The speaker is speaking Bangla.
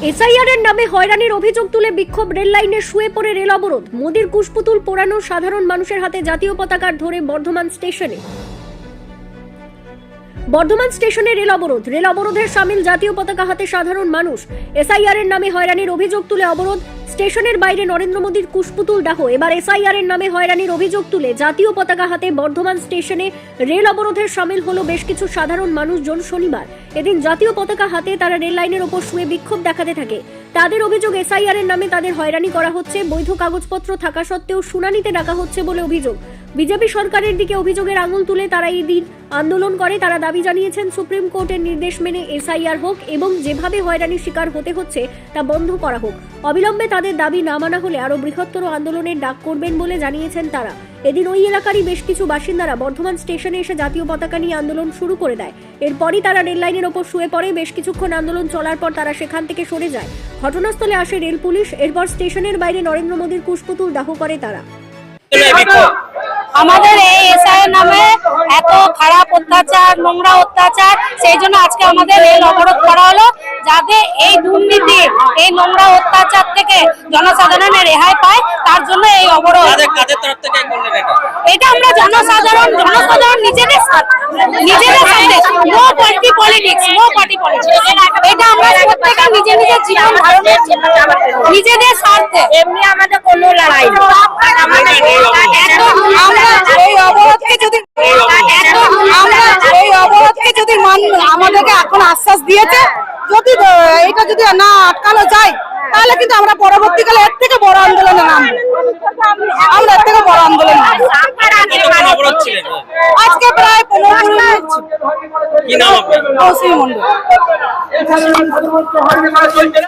এসআইআর এর নামে হয়রানির অভিযোগ তুলে বিক্ষোভ রেল লাইনে শুয়ে পড়ে রেল অবরোধ। মোদির কুশপুতুল পোড়ানো সাধারণ মানুষের হাতে জাতীয় পতাকা ধরে বর্ধমান স্টেশনে রেল অবরোধ। রেল অবরোধের সামিল জাতীয় পতাকা হাতে সাধারণ মানুষ। এসআইআর এর নামে হয়রানির অভিযোগ তুলে অবরোধ। স্টেশনের বাইরে নরেন্দ্র মোদির কুশপুতুল দাহ। এবার এসআইআর এর নামে হয়রানির অভিযোগ তুলে জাতীয় পতাকা হাতে বর্ধমান স্টেশনে রেল অবরোধের সামিল হলো বেশ কিছু সাধারণ মানুষজন। শনিবার এদিন জাতীয় পতাকা হাতে তারা রেল লাইনের ওপর শুয়ে বিক্ষোভ দেখাতে থাকে। তাদের অভিযোগ, এসআইআর এর নামে তাদের হয়রানি করা হচ্ছে। বৈধ কাগজপত্র থাকা সত্ত্বেও শুনানিতে ডাকা হচ্ছে বলে অভিযোগ। বিজেপি সরকারের দিকে অভিযোগের আঙুল তুলে তারা এই দিন আন্দোলন করে। তারা দাবি জানিয়েছেন সুপ্রিম কোর্টের নির্দেশ মেনে এসআইআর হোক এবং যেভাবে হয়রানির শিকার হতে হচ্ছে তা বন্ধ করা হোক। অবিলম্বে তাদের দাবি না মানা হলে আরো বৃহত্তর আন্দোলনের ডাক করবেন বলে জানিয়েছেন তারা। এদিন ওই এলাকারই বেশ কিছু বাসিন্দারা বর্ধমান স্টেশনে এসে জাতীয় পতাকা নিয়ে আন্দোলন শুরু করে দেয়। এরপরই তারা রেল লাইনের ওপর শুয়ে পড়ে। বেশ কিছুক্ষণ আন্দোলন চলার পর তারা সেখান থেকে সরে যায়। ঘটনাস্থলে আসে রেল পুলিশ। এরপর স্টেশনের বাইরে নরেন্দ্র মোদির কুশপুতুল দাহ করে তারা। আমাদের এই এসআইআর নামে এত খারাপ অত্যাচার, নোংরা অত্যাচার, সেই জন্য আজকে আমাদের রেল অবরোধ করা হলো, যাতে এই দুর্নীতি, এই নোংরা অত্যাচার থেকে জনসাধারণের রেহাই পায়, তার জন্য এই অবরোধ। এটা আমরা জনসাধারণ নিজেদের সাথে, নো পার্টি পলিটিক্স, এটা আমরা প্রত্যেকে নিজের জীবন ধারণের নিজেদের স্বার্থে, এমনি আমাদের কোনো লড়াই না। আমাদেরকে এখন আশ্বাস দিয়েছে, যদি এটা যদি না আটকানো যায় তাহলে কিন্তু আমরা পরবর্তীকালে এর থেকে বড় আন্দোলনে নামবো। আমরা এর থেকে বড় আন্দোলন আজকে প্রায় 15 মিনিট।